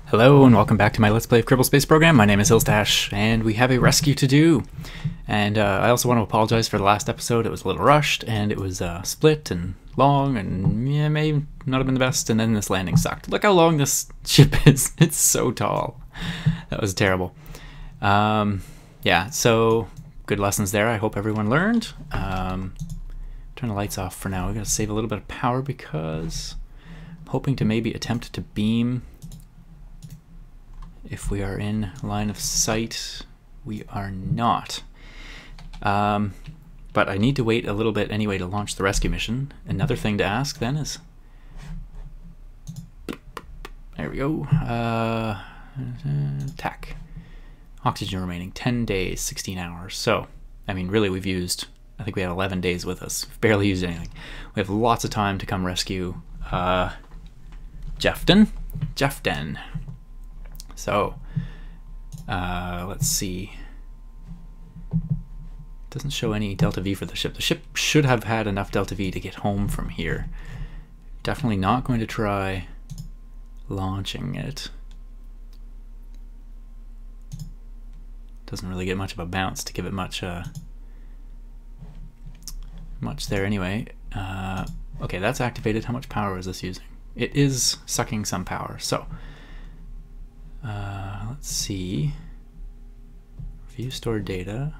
Hello and welcome back to my Let's Play of Kerbal Space Program. My name is Hillstash and we have a rescue to do. And I also want to apologize for the last episode. It was a little rushed and it was split and long and yeah, may not have been the best, and then this landing sucked. Look how long this ship is. It's so tall. That was terrible. Yeah, so good lessons there. I hope everyone learned. Turn the lights off for now. We're going to save a little bit of power because I'm hoping to maybe attempt to beam if we are in line of sight. We are not. But I need to wait a little bit anyway to launch the rescue mission. Another thing to ask then is... There we go. Tack. Oxygen remaining. 10 days, 16 hours. So, I mean, really we've used... I think we had 11 days with us. We've barely used anything. We have lots of time to come rescue Jeffden. So, let's see. Doesn't show any delta V for the ship. The ship should have had enough delta V to get home from here. Definitely not going to try launching it. Doesn't really get much of a bounce to give it much there anyway. Okay, that's activated. How much power is this using? It is sucking some power. So, let's see. View stored data.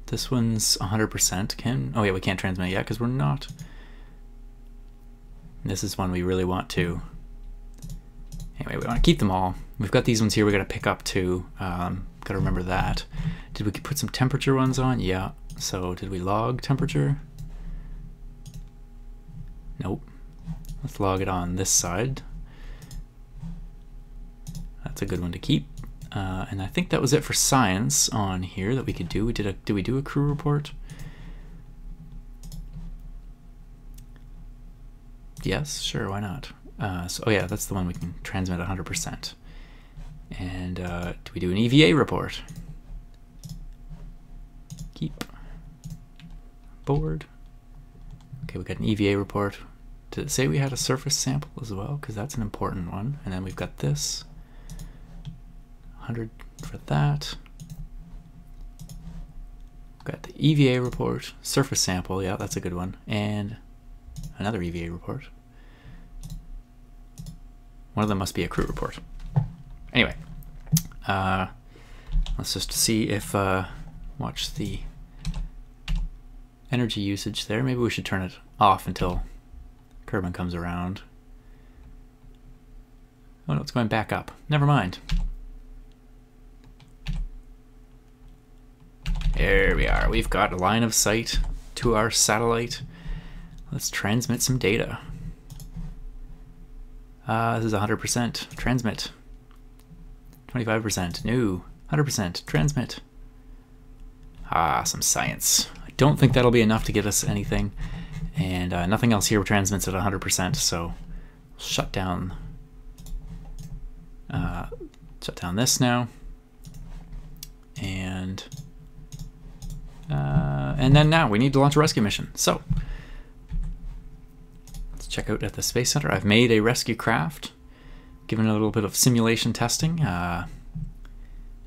This one's 100%. Oh yeah, we can't transmit it yet because we're not. This is one we really want to. Anyway, we want to keep them all. We've got these ones here we got to pick up too. Got to remember that. Did we put some temperature ones on? Yeah. So did we log temperature? Nope. Let's log it on this side. That's a good one to keep. And I think that was it for science on here that we could do. Did we do a crew report? Yes, sure, why not? Oh yeah, that's the one we can transmit 100%. And do we do an EVA report? Keep. Board. Okay, we got an EVA report. Did it say we had a surface sample as well? Because that's an important one. And then we've got this. 100 for that. Got the EVA report, surface sample, yeah, that's a good one, and another EVA report. One of them must be a crew report. Anyway, let's just see if, watch the energy usage there. Maybe we should turn it off until Kerbin comes around. Oh no, it's going back up. Never mind. There we are. We've got a line of sight to our satellite. Let's transmit some data. This is 100%. Transmit. 25%. No. 100%. Transmit. Some science. I don't think that'll be enough to get us anything. And nothing else here transmits at 100%, so shut down this now. And then now we need to launch a rescue mission. So let's check out at the Space Center. I've made a rescue craft, given a little bit of simulation testing. It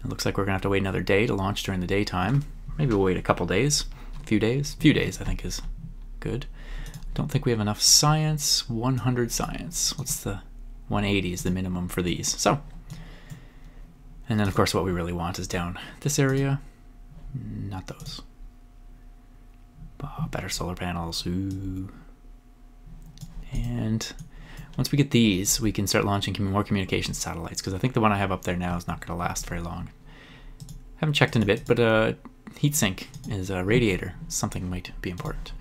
looks like we're gonna have to wait another day to launch during the daytime. Maybe we'll wait a couple days, a few days I think is good. Don't think we have enough science. 100 science. What's the 180 is the minimum for these. So, and then of course what we really want is down this area. Not those. Oh, better solar panels. Ooh. And once we get these, we can start launching more communication satellites, because I think the one I have up there now is not going to last very long. Haven't checked in a bit, but heatsink is a radiator. Something might be important.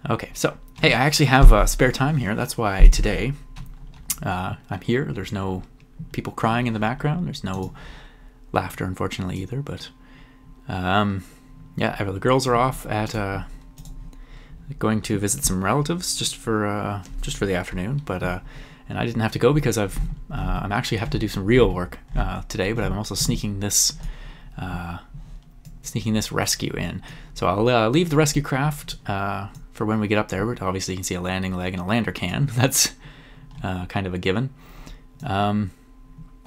Okay, so hey, I actually have spare time here. That's why today I'm here. There's no people crying in the background. There's no laughter, unfortunately, either. But yeah, the girls are off at going to visit some relatives just for the afternoon. But and I didn't have to go because I'm actually have to do some real work today. But I'm also sneaking this rescue in. So I'll leave the rescue craft for when we get up there. But obviously you can see a landing leg and a lander can. That's kind of a given.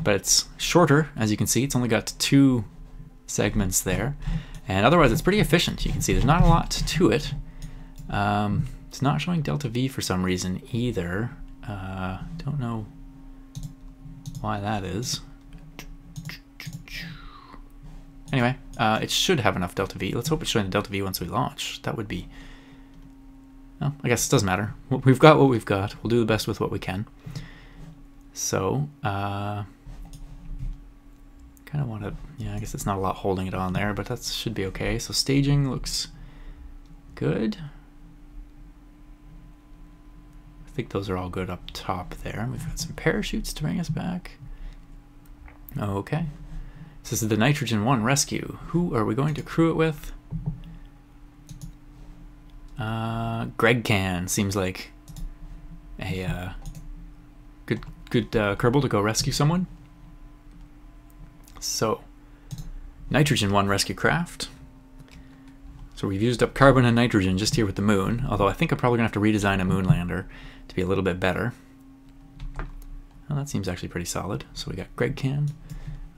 but it's shorter, as you can see. It's only got 2 segments there, and otherwise it's pretty efficient. You can see there's not a lot to it. It's not showing delta V for some reason either. Don't know why that is. Anyway, it should have enough delta V. Let's hope it's showing the delta V once we launch. That would be... Well, I guess it doesn't matter. We've got what we've got. We'll do the best with what we can. So, kind of want to... Yeah, I guess it's not a lot holding it on there, but that should be okay. So staging looks good. I think those are all good up top there. We've got some parachutes to bring us back. Okay. So this is the Nitrogen 1 rescue. Who are we going to crew it with? Greg Can seems like a good Kerbal to go rescue someone. So, Nitrogen 1 rescue craft. So we've used up carbon and nitrogen just here with the moon, although I think I'm probably going to have to redesign a moon lander to be a little bit better. Well, that seems actually pretty solid. So we got Greg Can.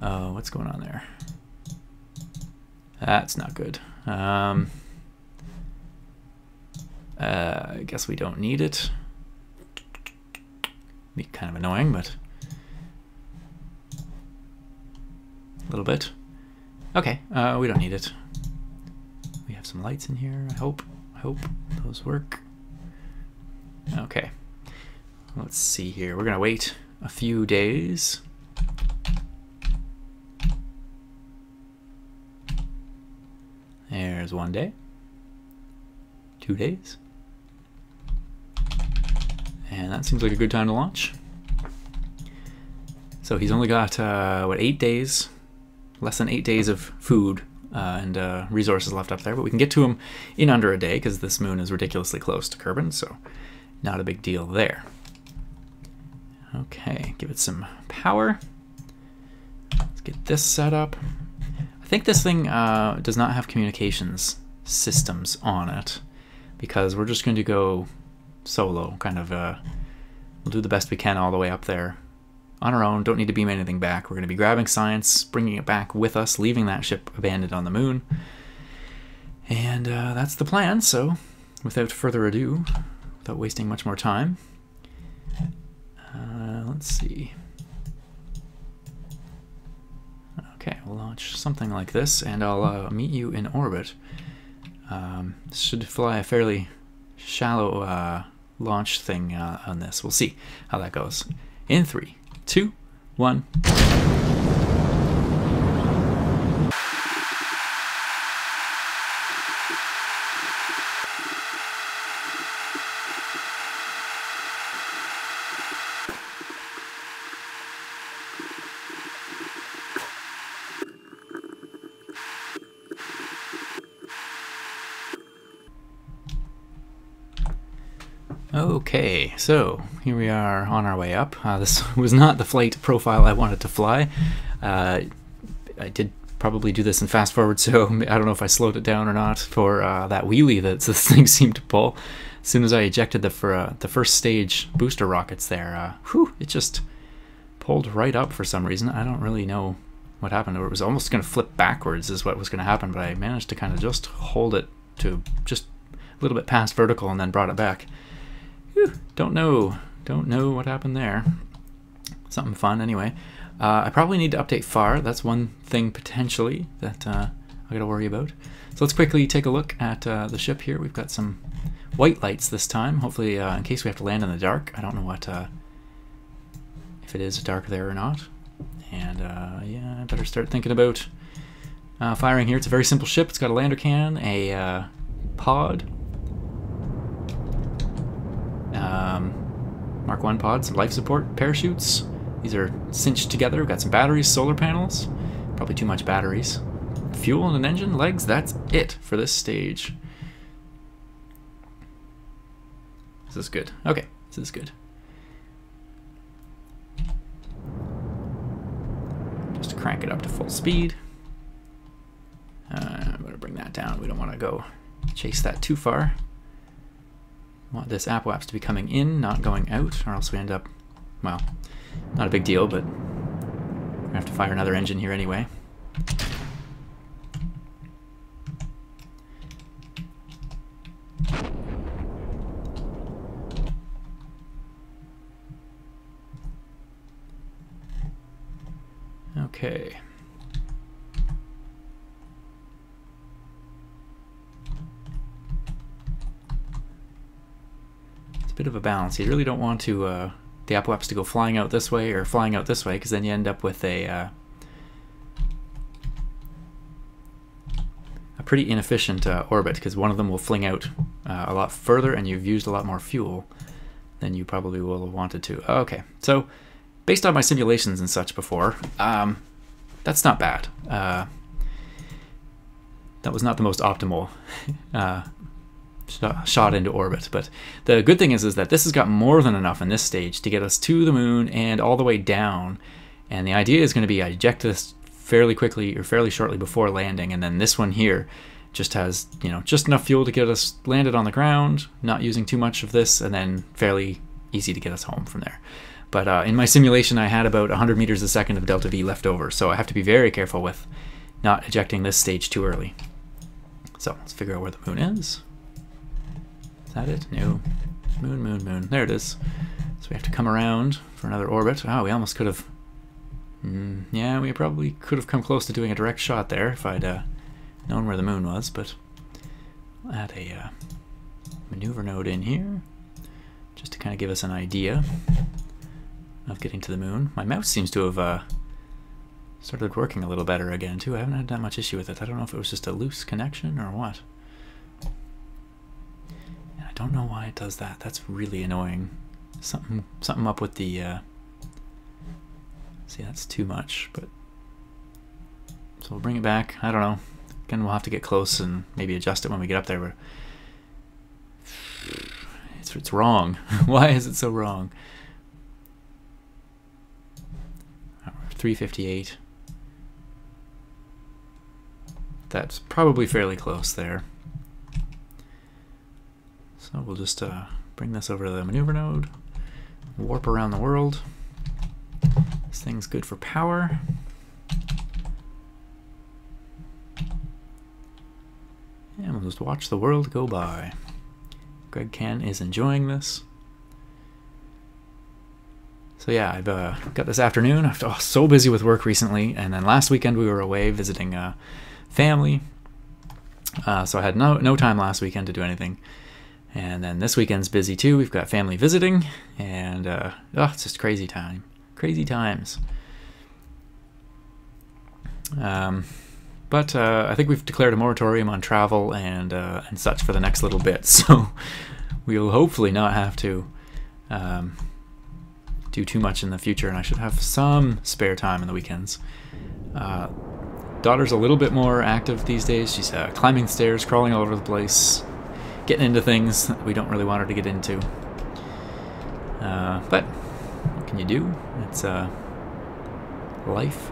What's going on there? That's not good. I guess we don't need it. Be kind of annoying, but a little bit. Okay, we don't need it. We have some lights in here. I hope those work. Okay, let's see here. We're gonna wait a few days. There's 1 day, 2 days, and that seems like a good time to launch. So he's only got, what, 8 days, less than 8 days of food and resources left up there, but we can get to him in under a day because this moon is ridiculously close to Kerbin, so not a big deal there. Okay, give it some power. Let's get this set up. I think this thing does not have communications systems on it because we're just going to go solo, kind of. We'll do the best we can all the way up there on our own. Don't need to beam anything back. We're going to be grabbing science, bringing it back with us, leaving that ship abandoned on the moon. And that's the plan, so without further ado, without wasting much more time, let's see. Okay, we'll launch something like this, and I'll meet you in orbit. This should fly a fairly shallow launch thing on this. We'll see how that goes. In 3, 2, 1. Okay, so here we are on our way up. This was not the flight profile I wanted to fly. I did probably do this in fast forward, so I don't know if I slowed it down or not for that wheelie that this thing seemed to pull. As soon as I ejected the first stage booster rockets there, it just pulled right up for some reason. I don't really know what happened. It was almost going to flip backwards is what was going to happen, but I managed to kind of just hold it to just a little bit past vertical and then brought it back. Whew, don't know what happened there. Something fun anyway. I probably need to update FAR. That's one thing potentially that I gotta worry about. So let's quickly take a look at the ship here. We've got some white lights this time, hopefully in case we have to land in the dark. I don't know what if it is dark there or not. And yeah, I better start thinking about firing here. It's a very simple ship. It's got a lander can, a pod, Mark 1 pod, some life support, parachutes. These are cinched together. We've got some batteries, solar panels, probably too much batteries, fuel and an engine, legs. That's it for this stage. This is good. Okay, this is good. Just crank it up to full speed. I'm going to bring that down. We don't want to go chase that too far. I want this apoapse to be coming in, not going out, or else we end up, well, not a big deal, but gonna have to fire another engine here anyway. Okay. It's a bit of a balance. You really don't want to the apoapse to go flying out this way or flying out this way, because then you end up with a pretty inefficient orbit, because one of them will fling out a lot further and you've used a lot more fuel than you probably will have wanted to. Okay, so based on my simulations and such before, that's not bad. That was not the most optimal shot into orbit, but the good thing is that this has got more than enough in this stage to get us to the moon and all the way down, and the idea is going to be I eject this fairly quickly or fairly shortly before landing, and then this one here just has, you know, just enough fuel to get us landed on the ground, not using too much of this, and then fairly easy to get us home from there. But in my simulation I had about 100 meters a second of delta V left over, so I have to be very careful with not ejecting this stage too early. So let's figure out where the moon is. Is that it? No. Moon, moon, moon. There it is. So we have to come around for another orbit. Oh, we almost could have... yeah, we probably could have come close to doing a direct shot there if I'd known where the moon was, but I'll add a maneuver node in here just to kind of give us an idea of getting to the moon. My mouse seems to have started working a little better again too. I haven't had that much issue with it. I don't know if it was just a loose connection or what. And I don't know why it does that. That's really annoying. Something up with the see, that's too much, but so we'll bring it back. I don't know. Again, we'll have to get close and maybe adjust it when we get up there, but it's wrong. Why is it so wrong? 358. That's probably fairly close there. So we'll just bring this over to the maneuver node, warp around the world. This thing's good for power. And we'll just watch the world go by. Greg Can is enjoying this. So yeah, I've got this afternoon. I've been so busy with work recently, and then last weekend we were away visiting family. So I had no time last weekend to do anything. And then this weekend's busy too. We've got family visiting, and it's just crazy time. Crazy times. But I think we've declared a moratorium on travel and such for the next little bit, so we'll hopefully not have to do too much in the future, and I should have some spare time in the weekends. Daughter's a little bit more active these days. She's climbing stairs, crawling all over the place, getting into things that we don't really want her to get into. But what can you do? It's life.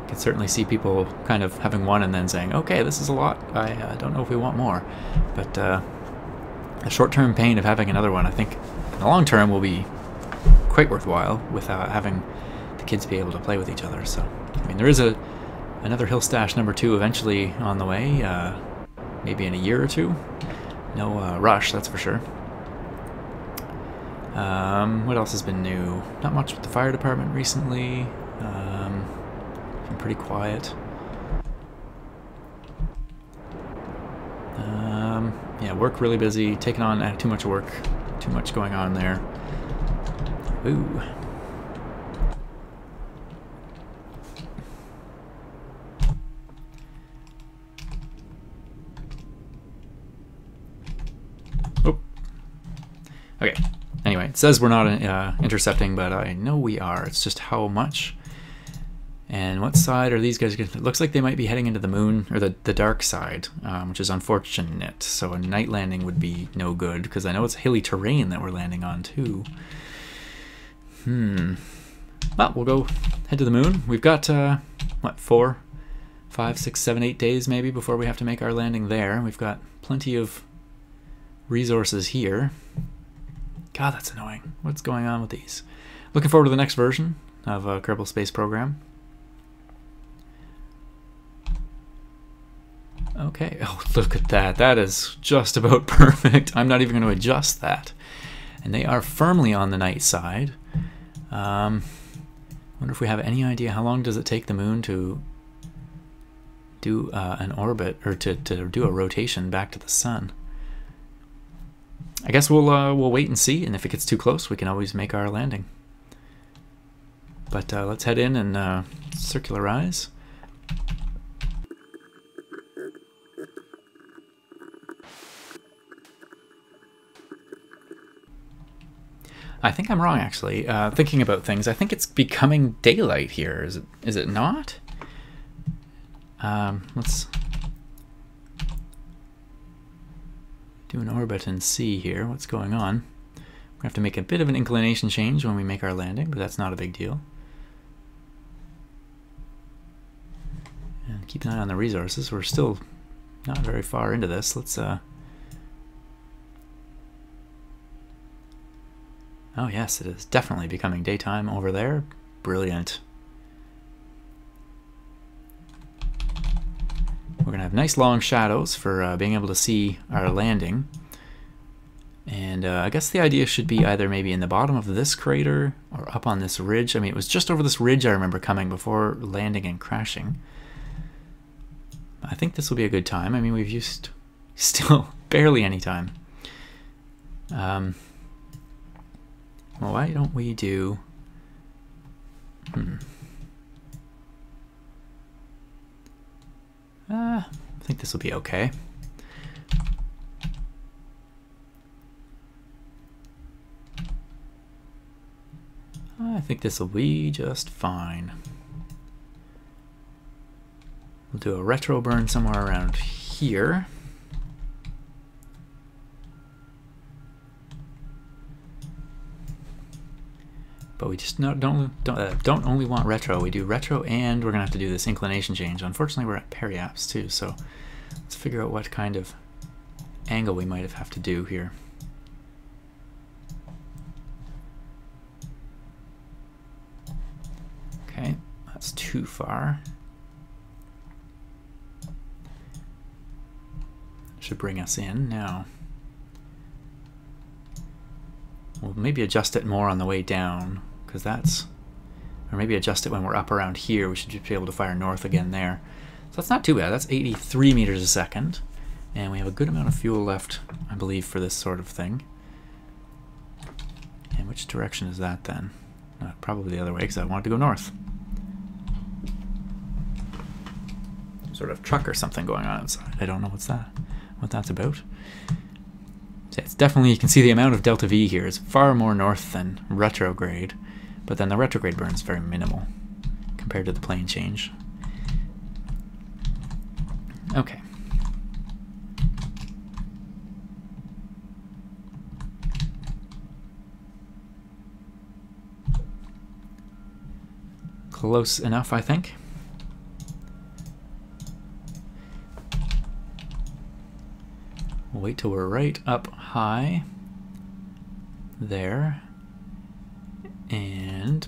You can certainly see people kind of having one and then saying, okay, this is a lot. I don't know if we want more. But the short-term pain of having another one, I think, in the long term will be quite worthwhile with having the kids be able to play with each other. So, I mean, there is another Hill Stash #2 eventually on the way, maybe in a year or two. No rush, that's for sure. What else has been new? Not much with the fire department recently. Been pretty quiet. Yeah, work really busy, taking on too much work, too much going on there. Ooh. Oh. Okay. Anyway, it says we're not intercepting, but I know we are. It's just how much. And what side are these guys going to... It looks like they might be heading into the moon, or the dark side, which is unfortunate. So a night landing would be no good, because I know it's hilly terrain that we're landing on, too. Well, we'll go head to the moon. We've got, what, 4, 5, 6, 7, 8 days maybe before we have to make our landing there. We've got plenty of resources here. God, that's annoying. What's going on with these? looking forward to the next version of Kerbal Space Program. Okay, oh, look at that. That is just about perfect. I'm not even going to adjust that. And they are firmly on the night side. Wonder if we have any idea how long does it take the moon to do an orbit, or to do a rotation back to the sun. I guess we'll wait and see, and if it gets too close, we can always make our landing. But let's head in and circularize. I think I'm wrong, actually. Thinking about things, I think it's becoming daylight here. Is it not? Let's do an orbit and see here what's going on. We have to make a bit of an inclination change when we make our landing, but that's not a big deal. And keep an eye on the resources. We're still not very far into this. Let's oh yes, it is definitely becoming daytime over there. Brilliant. We're going to have nice long shadows for being able to see our landing. And I guess the idea should be either maybe in the bottom of this crater or up on this ridge. I mean, it was just over this ridge I remember coming before landing and crashing. I think this will be a good time. I mean, we've used still barely any time. Well, why don't we do... I think this will be okay. I think this will be just fine. We'll do a retro burn somewhere around here. But we just don't only want retro, we do retro, and we're going to have to do this inclination change. Unfortunately, we're at periaps too, so let's figure out what kind of angle we might have to do here. Okay, that's too far. Should bring us in now. We'll maybe adjust it more on the way down, because that's, or maybe adjust it when we're up around here. We should just be able to fire north again there. So that's not too bad. That's 83 meters a second, and we have a good amount of fuel left, I believe, for this sort of thing. And which direction is that then? Probably the other way, because I wanted to go north. Sort of truck or something going on outside. I don't know what that's about. So it's definitely, you can see the amount of delta V here is far more north than retrograde, but then the retrograde burn is very minimal compared to the plane change. Okay. Close enough, I think. We'll wait till we're right up high there. And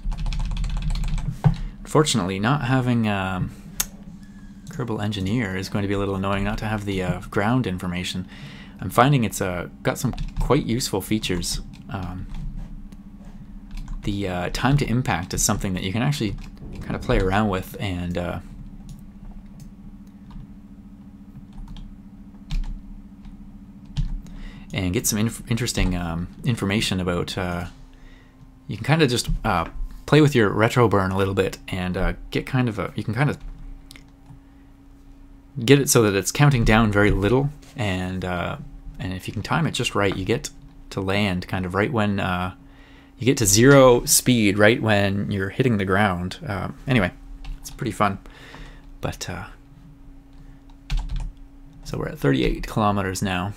fortunately, not having Kerbal Engineer is going to be a little annoying not to have the ground information. I'm finding it's got some quite useful features. The time to impact is something that you can actually kind of play around with and get some interesting information about. You can kind of just play with your retro burn a little bit and get kind of you can kind of get it so that it's counting down very little, and if you can time it just right, you get to land kind of right when you get to 0 speed right when you're hitting the ground. Anyway, it's pretty fun. But so we're at 38 kilometers now.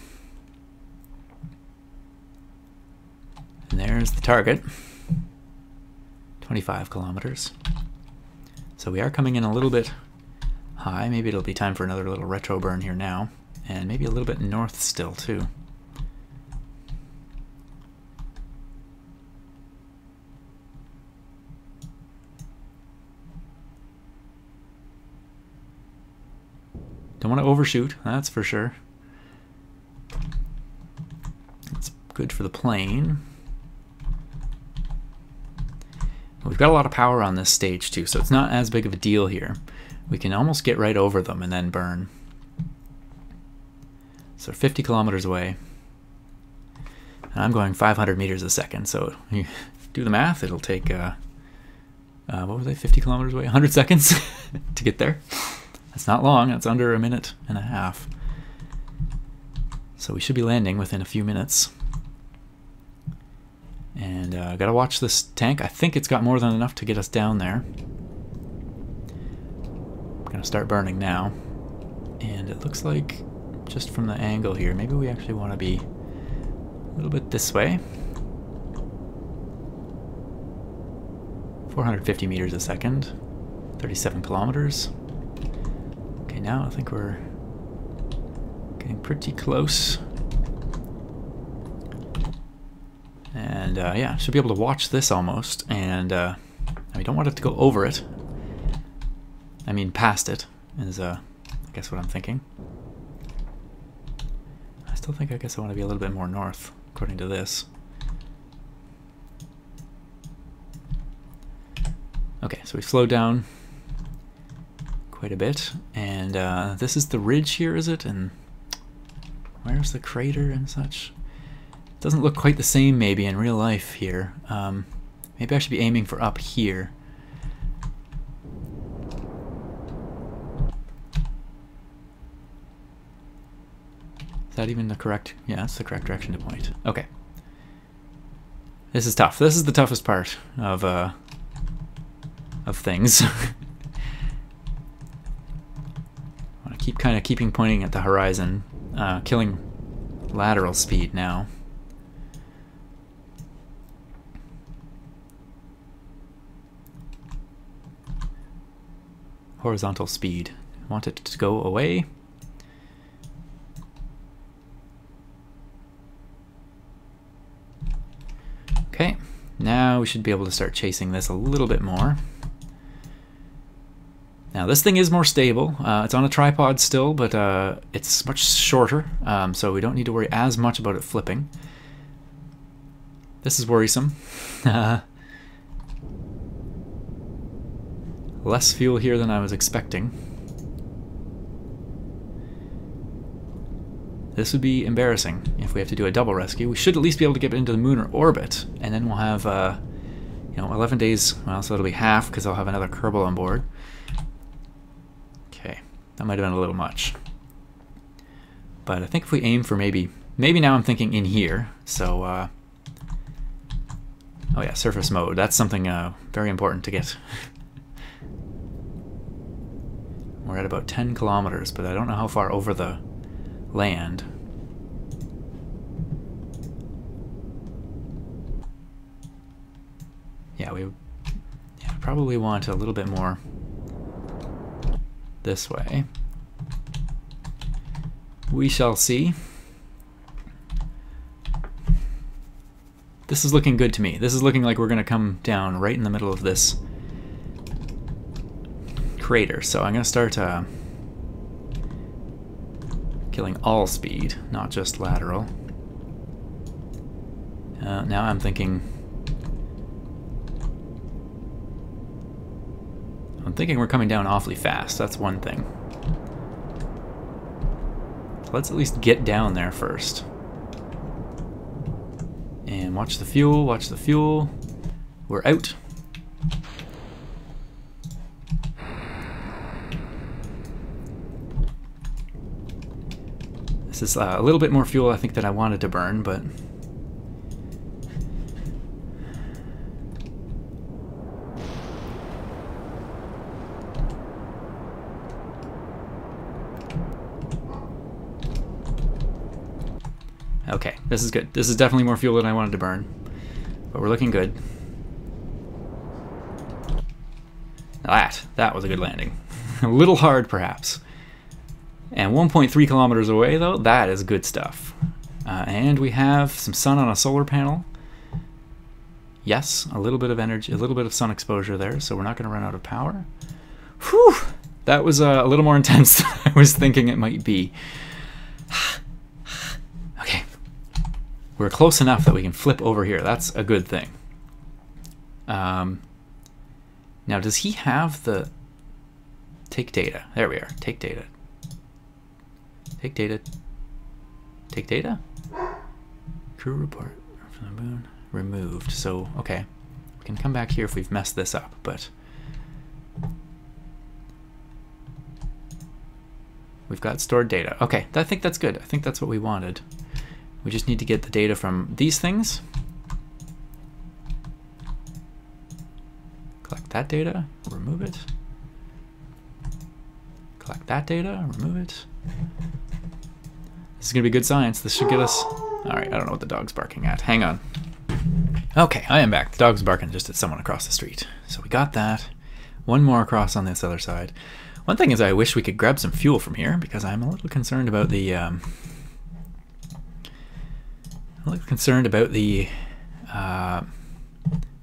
And there's the target, 25 kilometers. So we are coming in a little bit high. Maybe it'll be time for another little retro burn here now, and maybe a little bit north still too. Don't want to overshoot, that's for sure. That's good for the plane. We've got a lot of power on this stage too, so it's not as big of a deal here. We can almost get right over them and then burn. So 50 kilometers away. And I'm going 500 meters a second, so you do the math, it'll take, what was I, 50 kilometers away? 100 seconds to get there. That's not long, that's under a minute and a half. So we should be landing within a few minutes. And gotta watch this tank. I think it's got more than enough to get us down there. I'm gonna start burning now. And it looks like, just from the angle here, maybe we actually want to be a little bit this way. 450 meters a second, 37 kilometers. Okay, now I think we're getting pretty close. And yeah, should be able to watch this almost, and we don't want it to go over it. I mean past it, is I guess what I'm thinking. I still think I guess I want to be a little bit more north, according to this. Okay, so we slowed down quite a bit, and this is the ridge here, is it? And where's the crater and such? Doesn't look quite the same maybe in real life here. Maybe I should be aiming for up here. Is that even the correct? Yeah, that's the correct direction to point. Okay. This is tough. This is the toughest part of things. I want to keep keeping pointing at the horizon, killing lateral speed now. Horizontal speed. I want it to go away. Okay, now we should be able to start chasing this a little bit more. Now this thing is more stable. It's on a tripod still, but it's much shorter, so we don't need to worry as much about it flipping. This is worrisome. Less fuel here than I was expecting. This would be embarrassing if we have to do a double rescue. We should at least be able to get into the lunar orbit, and then we'll have, you know, 11 days. Well, so it'll be half because I'll have another Kerbal on board. Okay, that might have been a little much. But I think if we aim for maybe now I'm thinking in here. So, oh yeah, surface mode. That's something very important to get. We're at about 10 kilometers, but I don't know how far over the land. Yeah, we probably want a little bit more this way. We shall see. This is looking good to me. This is looking like we're going to come down right in the middle of this crater, so I'm going to start killing all speed, not just lateral. Now I'm thinking we're coming down awfully fast. That's one thing. So let's at least get down there first. And watch the fuel, watch the fuel. We're out. This is a little bit more fuel, I think, than I wanted to burn, but okay, this is good. This is definitely more fuel than I wanted to burn, but we're looking good. Now that was a good landing. A little hard, perhaps. And 1.3 kilometers away, though, that is good stuff. And we have some sun on a solar panel. Yes, a little bit of energy, a little bit of sun exposure there, so we're not going to run out of power. Whew! That was a little more intense than I was thinking it might be. Okay. We're close enough that we can flip over here. That's a good thing. Now, does he have the... Take data. There we are. Take data. Take data. Take data? Crew report from the moon. Removed. So, okay. We can come back here if we've messed this up, but... We've got stored data. Okay, I think that's good. I think that's what we wanted. We just need to get the data from these things. Collect that data, remove it. Collect that data, remove it. This is gonna be good science. This should get us... All right, I don't know what the dog's barking at. Hang on. Okay, I am back. The dog's barking just at someone across the street. So we got that. One more across on this other side. One thing is I wish we could grab some fuel from here because I'm a little concerned about the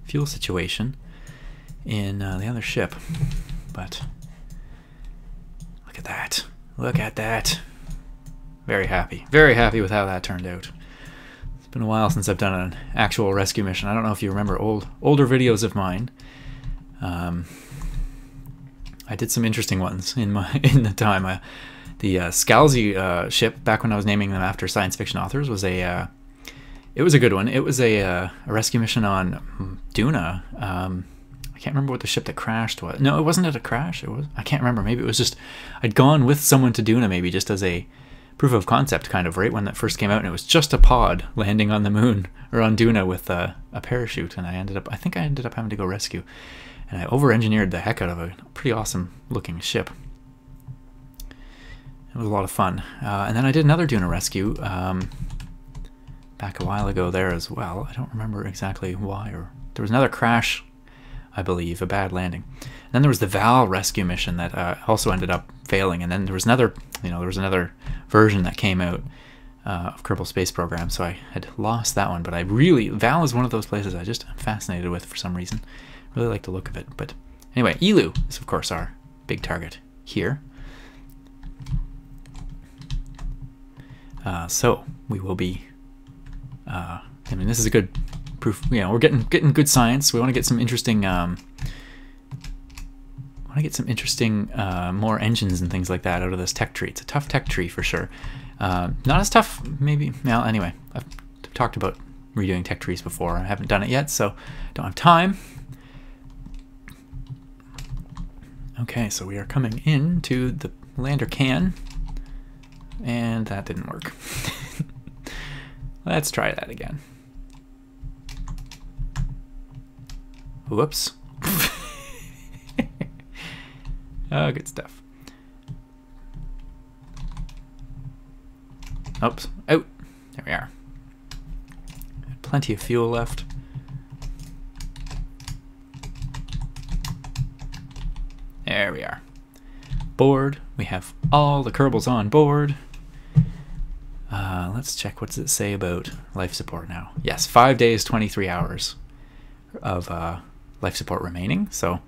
fuel situation in the other ship. But look at that. Look at that. Very happy. Very happy with how that turned out. It's been a while since I've done an actual rescue mission. I don't know if you remember older videos of mine. I did some interesting ones in the time. The Scalzi ship, back when I was naming them after science fiction authors, was it was a good one. It was a rescue mission on Duna. I can't remember what the ship that crashed was. No, it wasn't a crash. I can't remember. Maybe it was just I'd gone with someone to Duna, maybe just as a proof of concept, kind of, right when that first came out, and it was just a pod landing on the moon or on Duna with a parachute, and I think I ended up having to go rescue. And I over-engineered the heck out of a pretty awesome-looking ship. It was a lot of fun. And then I did another Duna rescue back a while ago there as well. I don't remember exactly why. Or there was another crash, I believe, a bad landing. And then there was the Val rescue mission that also ended up failing. And then there was another, version that came out of Kerbal Space Program. So I had lost that one. But Val is one of those places I just am fascinated with for some reason. Really like the look of it. But anyway, Eeloo is of course our big target here. So we will be this is a good proof. We're getting good science. We want to get some interesting more engines and things like that out of this tech tree. It's a tough tech tree for sure. Not as tough maybe. Well, anyway, I've talked about redoing tech trees before. I haven't done it yet, so don't have time. Okay, so we are coming into the lander can, and that didn't work. Let's try that again. Whoops. Oh, good stuff. Oops. Out. There we are. Plenty of fuel left. There we are. Board. We have all the Kerbals on board. Let's check. What does it say about life support now? Yes, 5 days, 23 hours of life support remaining. So,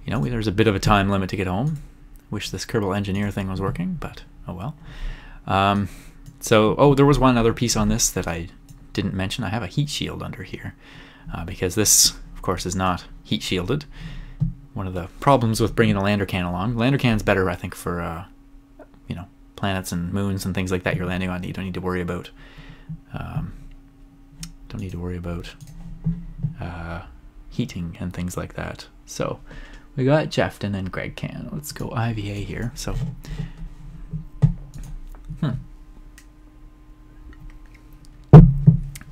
there's a bit of a time limit to get home. Wish this Kerbal engineer thing was working, but oh well. There was one other piece on this that I didn't mention. I have a heat shield under here because this, of course, is not heat shielded. One of the problems with bringing a lander can along. Lander can's better, I think, for planets and moons and things like that you're landing on. You don't need to worry about heating and things like that. So we got Jefton and Greg can. Let's go IVA here. So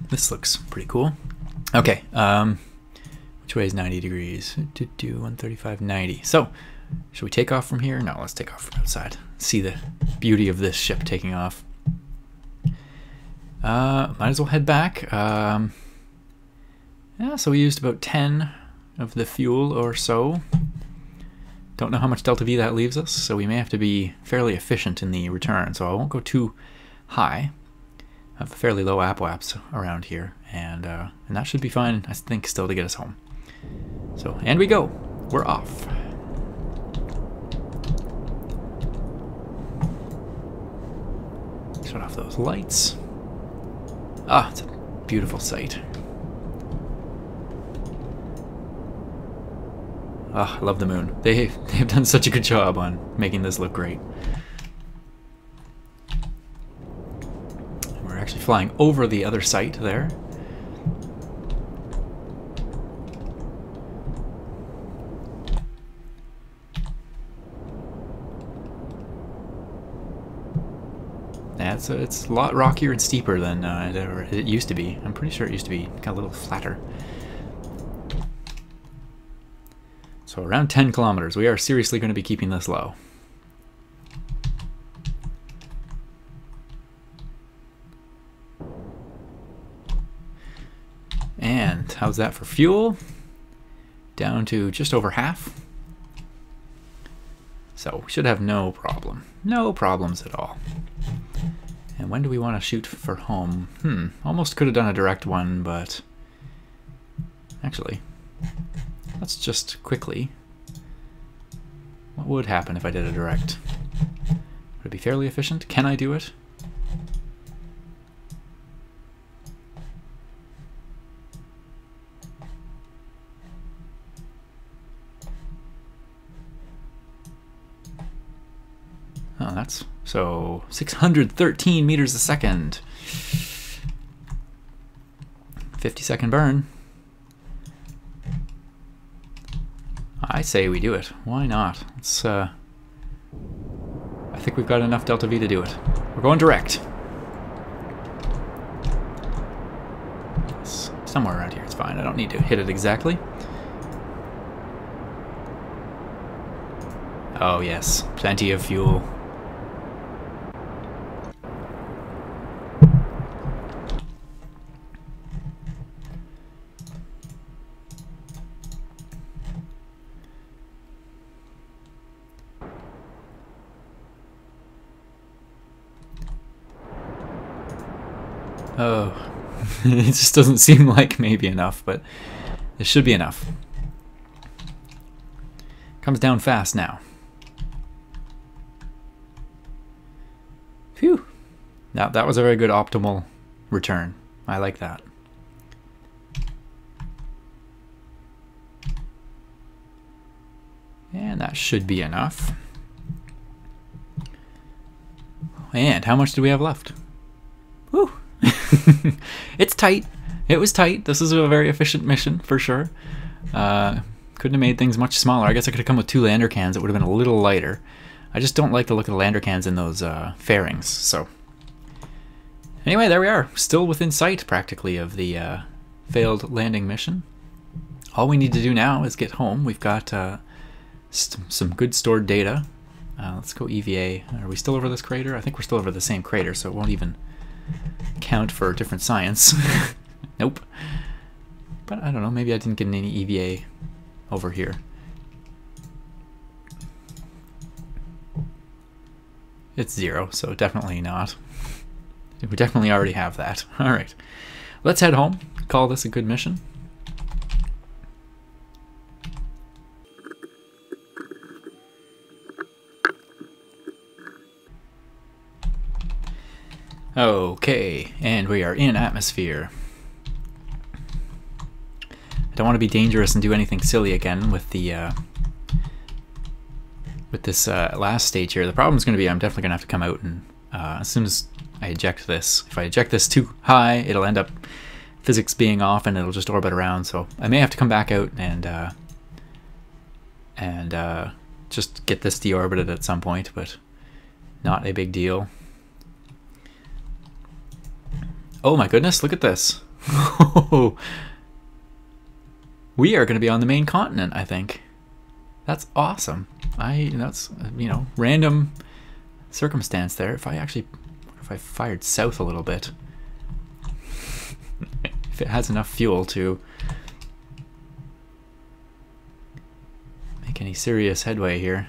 this looks pretty cool. Okay, which way is 90 degrees? 135, 90. So should we take off from here? No, let's take off from outside. See the beauty of this ship taking off. Might as well head back. Yeah, so we used about 10 of the fuel or so. Don't know how much delta V that leaves us, so we may have to be fairly efficient in the return. So I won't go too high. I have a fairly low APWAPS around here, and that should be fine, I think, still to get us home. So, and we go. We're off. Shut off those lights. Ah, it's a beautiful sight. Ah, I love the moon. They've done such a good job on making this look great. We're actually flying over the other site there. Yeah, it's a lot rockier and steeper than it used to be. I'm pretty sure it used to be kind of a little flatter. So around 10 kilometers. We are seriously going to be keeping this low. And how's that for fuel? Down to just over half. So we should have no problem. No problems at all. And when do we want to shoot for home? Almost could have done a direct one, but actually, let's just quickly. What would happen if I did a direct? Would it be fairly efficient? Can I do it? Oh, that's so 613 meters a second. 50-second burn. I say we do it. Why not? It's I think we've got enough delta V to do it. We're going direct. It's somewhere around here. It's fine. I don't need to hit it exactly. Oh yes, plenty of fuel. Oh, it just doesn't seem like maybe enough, but it should be enough. Comes down fast now. Phew. Now that was a very good optimal return. I like that. And that should be enough. And how much do we have left? Whew. It's tight. It was tight. This is a very efficient mission for sure. Couldn't have made things much smaller. I guess I could have come with 2 lander cans. It would have been a little lighter. I just don't like the look of the lander cans in those fairings. So anyway, there we are. Still within sight practically of the failed landing mission. All we need to do now is get home. We've got some good stored data. Let's go EVA. Are we still over this crater? I think we're still over the same crater, so it won't even count for different science. Nope. But I don't know, maybe I didn't get any EVA over here. It's 0, so definitely not. We definitely already have that. Alright. Let's head home. Call this a good mission. Okay, and we are in atmosphere. I don't want to be dangerous and do anything silly again with the with this last stage here. The problem is going to be I'm definitely going to have to come out and as soon as I eject this, if I eject this too high, it'll end up physics being off and it'll just orbit around. So I may have to come back out and just get this deorbited at some point, but not a big deal. Oh my goodness, look at this. We are going to be on the main continent, I think. That's awesome. That's, you know, random circumstance there. If I fired south a little bit, if it has enough fuel to make any serious headway here.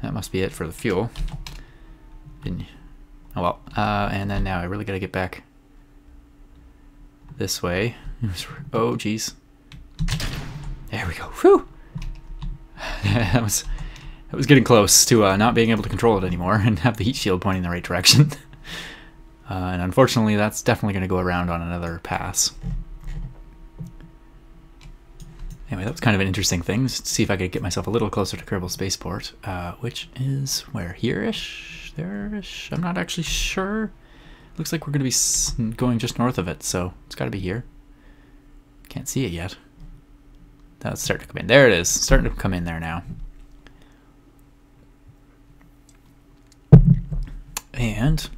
That must be it for the fuel. Oh well, and then now I really gotta get back this way. Oh geez. There we go. Whew! That was getting close to not being able to control it anymore and have the heat shield pointing in the right direction. And unfortunately, that's definitely going to go around on another pass. Anyway, that was kind of an interesting thing. Just to see if I could get myself a little closer to Kerbal Spaceport, which is where, here-ish, there-ish. I'm not actually sure. Looks like we're going to be going just north of it, so it's got to be here. Can't see it yet. That's starting to come in. There it is. Starting to come in there now. And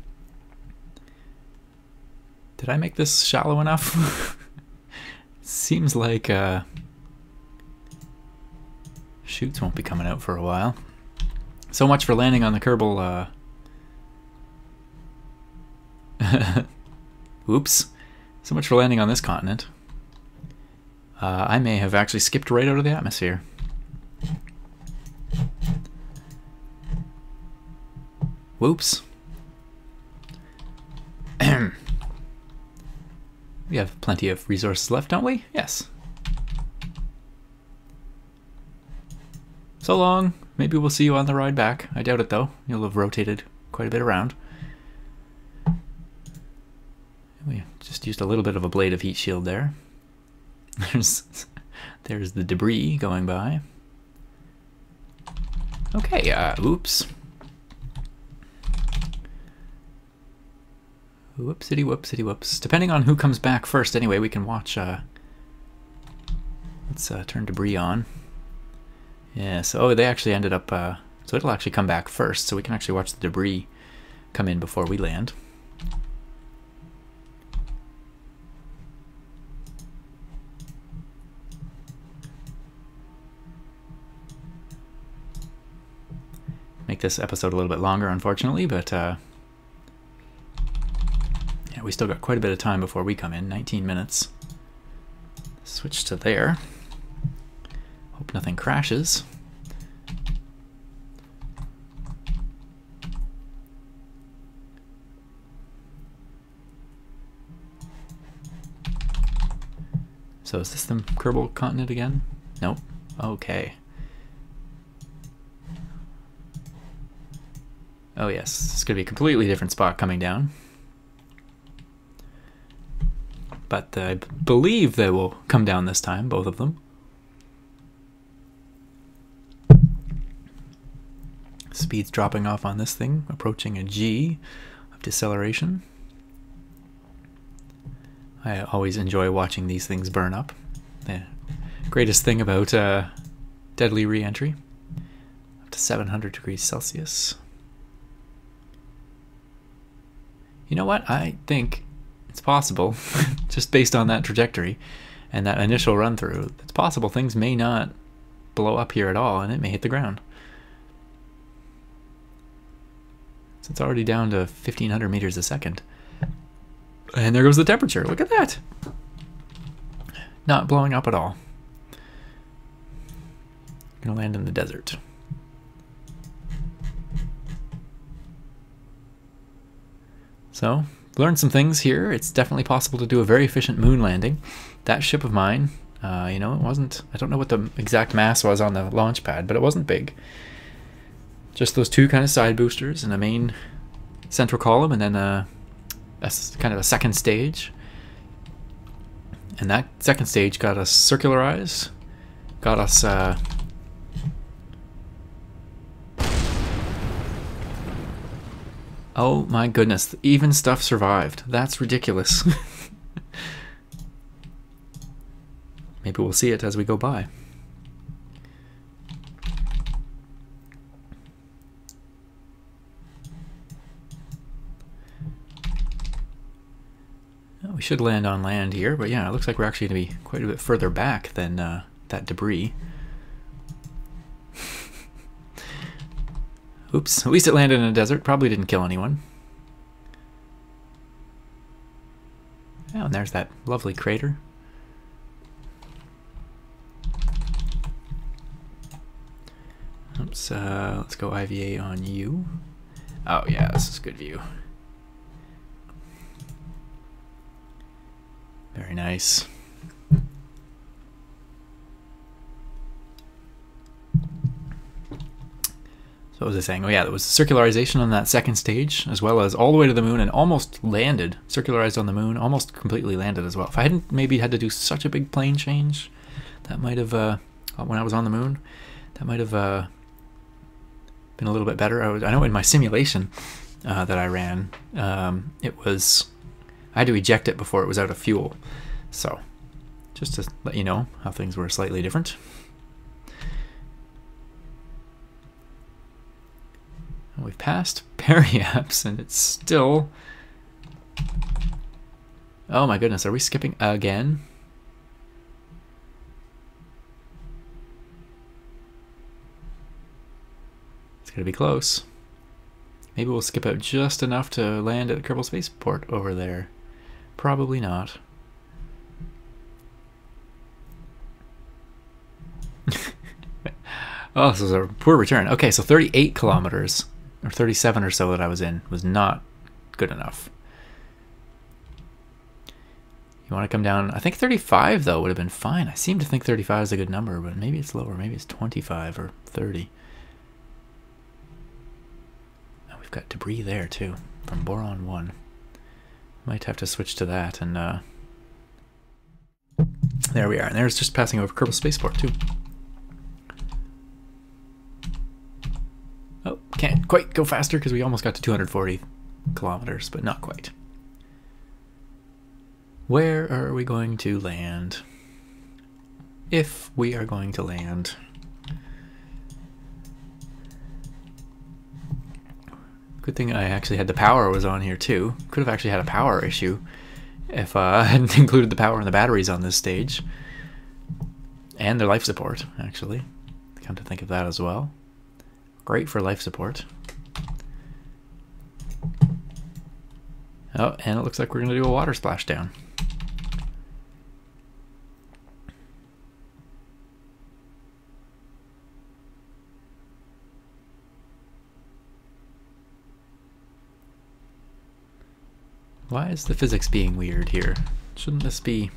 did I make this shallow enough? Seems like chutes won't be coming out for a while. So much for landing on the Kerbal. Oops. So much for landing on this continent. I may have actually skipped right out of the atmosphere. Whoops. We have plenty of resources left, don't we? Yes. So long. Maybe we'll see you on the ride back. I doubt it, though. You'll have rotated quite a bit around. We just used a little bit of a blade of heat shield there. There's the debris going by. Okay, oops. Whoopsity whoopsity whoops. Depending on who comes back first, anyway, we can watch. Let's turn debris on. Yeah, so they actually ended up. So it'll actually come back first, so we can actually watch the debris come in before we land. Make this episode a little bit longer, unfortunately, but yeah, we still got quite a bit of time before we come in. 19 minutes. Switch to there. Hope nothing crashes. So is this the Kerbal continent again? Nope. Okay. Oh yes, it's going to be a completely different spot coming down. But I believe they will come down this time, both of them. Speed's dropping off on this thing, approaching a G of deceleration. I always enjoy watching these things burn up. The greatest thing about deadly re-entry. Up to 700 degrees Celsius. You know what? I think it's possible, just based on that trajectory and that initial run through, it's possible things may not blow up here at all and it may hit the ground. So it's already down to 1,500 meters a second. And there goes the temperature. Look at that. Not blowing up at all. Gonna land in the desert. So, learned some things here. It's definitely possible to do a very efficient moon landing. That ship of mine, you know, it wasn't, I don't know what the exact mass was on the launch pad, but it wasn't big. Just those two kind of side boosters and a main central column, and then a kind of a second stage. And that second stage got us circularized, got us oh my goodness, even stuff survived. That's ridiculous. Maybe we'll see it as we go by. Oh, we should land on land here, but yeah, it looks like we're actually going to be quite a bit further back than that debris. Oops, at least it landed in a desert. Probably didn't kill anyone. Oh, and there's that lovely crater. Oops, let's go IVA on you. Oh yeah, this is a good view. Very nice. what was I saying? Oh yeah, there was circularization on that second stage, as well as all the way to the moon and almost landed. Circularized on the moon, almost completely landed as well. If I hadn't maybe had to do such a big plane change, that might have, when I was on the moon, that might have been a little bit better. I know in my simulation that I ran, I had to eject it before it was out of fuel. So, just to let you know how things were slightly different. We've passed Periaps and it's still... Oh my goodness, are we skipping again? It's gonna be close. Maybe we'll skip out just enough to land at Kerbal Spaceport over there. Probably not. Oh, this is a poor return. Okay, so 38 kilometers. Or 37 or so that I was in was not good enough. You want to come down? I think 35 though would have been fine. I seem to think 35 is a good number, but maybe it's lower. Maybe it's 25 or 30. Oh, we've got debris there too from Boron 1. Might have to switch to that, and there we are. And there's just passing over Kerbal Spaceport too. Oh, can't quite go faster because we almost got to 240 kilometers, but not quite. Where are we going to land? If we are going to land. Good thing I actually had the power was on here too. Could have actually had a power issue if I hadn't included the power and the batteries on this stage. And their life support, actually. Come to think of that as well. Great for life support. Oh, and it looks like we're going to do a water splashdown. Why is the physics being weird here? Shouldn't this be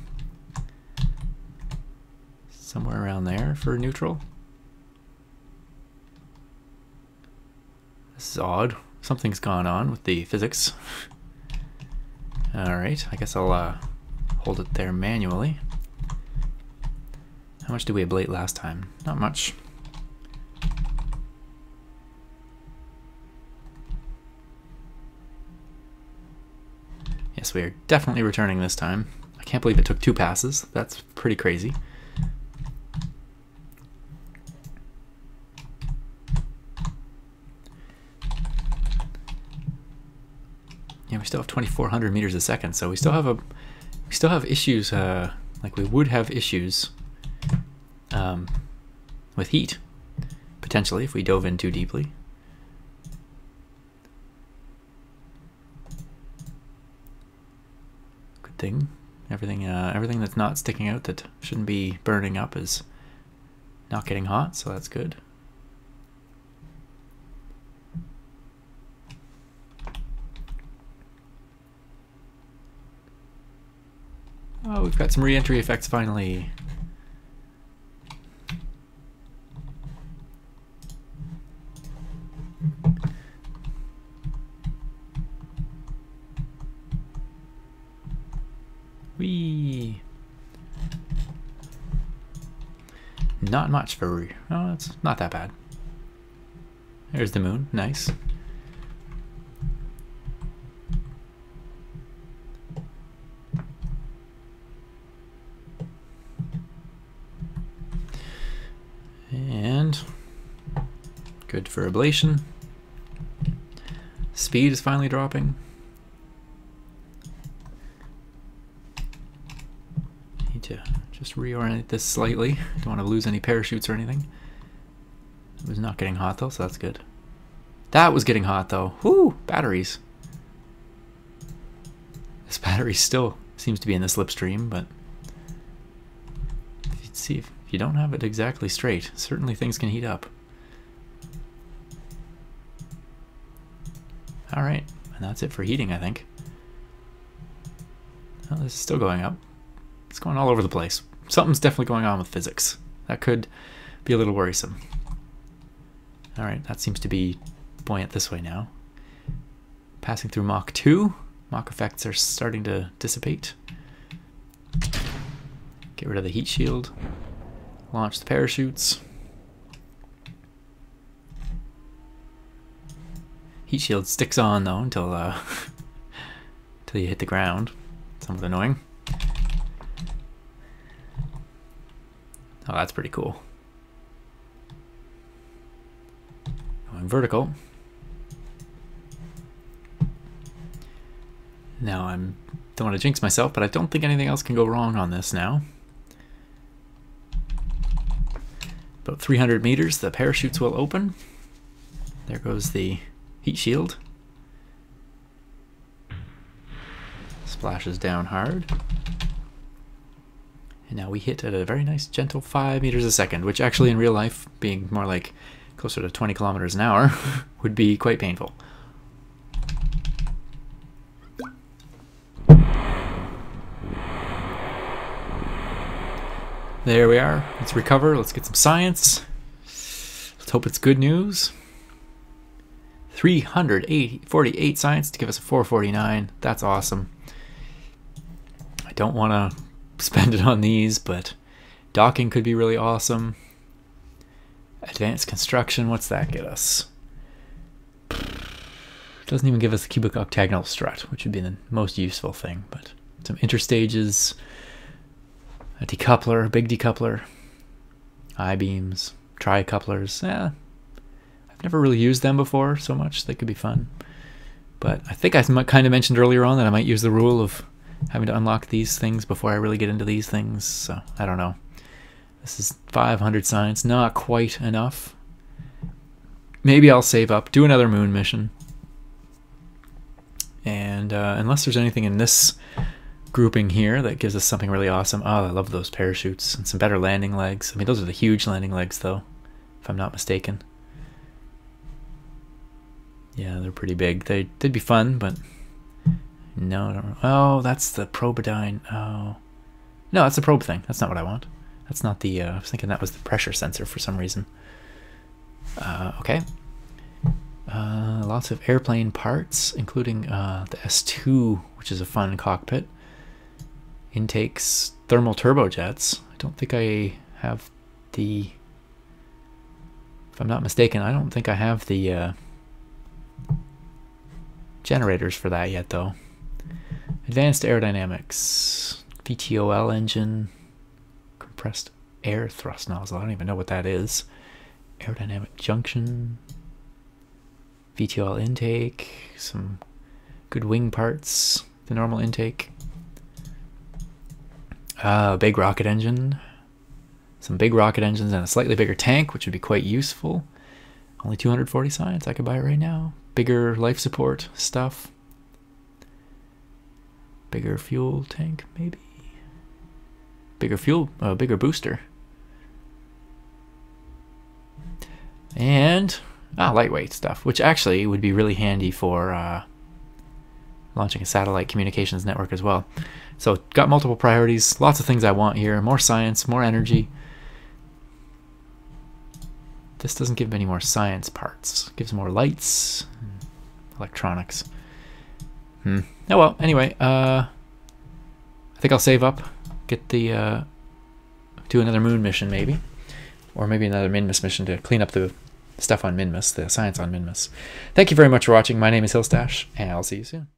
somewhere around there for neutral? This is odd. Something's gone on with the physics. Alright, I guess I'll hold it there manually. How much did we ablate last time? Not much. Yes, we are definitely returning this time. I can't believe it took 2 passes. That's pretty crazy. Yeah, we still have 2,400 meters a second, so we still have issues. Like we would have issues with heat potentially if we dove in too deeply. Good thing everything that's not sticking out that shouldn't be burning up is not getting hot, so that's good. Oh, we've got some re-entry effects finally. Whee! Not much for... Oh, it's not that bad. There's the moon. Nice. And good for ablation. Speed is finally dropping. Need to just reorient this slightly. Don't want to lose any parachutes or anything. It was not getting hot though, so that's good. That was getting hot though. Whoo! Batteries. This battery still seems to be in the slipstream, but you'd see if you don't have it exactly straight, certainly things can heat up. Alright, and that's it for heating, I think. Well, this is still going up. It's going all over the place. Something's definitely going on with physics. That could be a little worrisome. All right, that seems to be buoyant this way now. Passing through Mach 2. Mach effects are starting to dissipate. Get rid of the heat shield. Launch the parachutes. Heat shield sticks on though until until you hit the ground. Somewhat annoying. Oh, that's pretty cool. Going vertical. Now don't want to jinx myself, but I don't think anything else can go wrong on this now. About 300 meters, the parachutes will open. There goes the heat shield. Splashes down hard. And now we hit at a very nice gentle 5 meters a second, which actually in real life, being more like closer to 20 kilometers an hour, would be quite painful. There we are. Let's recover. Let's get some science. Let's hope it's good news. 348 science to give us a 449. That's awesome. I don't want to spend it on these, but docking could be really awesome. Advanced construction, what's that get us? Doesn't even give us the cubic octagonal strut, which would be the most useful thing, but some interstages, a decoupler, a big decoupler, I-beams, tri-couplers. I've never really used them before so much. They could be fun. But I think I kind of mentioned earlier on that I might use the rule of having to unlock these things before I really get into these things. So I don't know. This is 500 science, not quite enough. Maybe I'll save up, do another moon mission. And unless there's anything in this grouping here that gives us something really awesome. Oh, I love those parachutes and some better landing legs. I mean, those are the huge landing legs though, if I'm not mistaken. Yeah, they're pretty big. They'd be fun, but no, I don't. Oh, that's the Probodyne. Oh, no, that's the probe thing. That's not what I want. That's not the. I was thinking that was the pressure sensor for some reason. Okay. Lots of airplane parts, including the S2, which is a fun cockpit. Intakes, thermal turbojets. I don't think I have the. If I'm not mistaken, I don't think I have the generators for that yet, though. Advanced aerodynamics, VTOL engine, compressed air thrust nozzle. I don't even know what that is. Aerodynamic junction, VTOL intake, some good wing parts, the normal intake. Big rocket engine, some big rocket engines and a slightly bigger tank, which would be quite useful. Only 240 science, I could buy it right now. Bigger life support stuff. Bigger fuel tank, maybe. Bigger fuel, bigger booster. And lightweight stuff, which actually would be really handy for launching a satellite communications network as well. So got multiple priorities, lots of things I want here. More science, more energy. This doesn't give any more science parts. It gives more lights, electronics. Oh well, anyway, I think I'll save up, get the, do another moon mission maybe. Or maybe another Minmus mission to clean up the stuff on Minmus, the science on Minmus. Thank you very much for watching. My name is Hillstash, and I'll see you soon.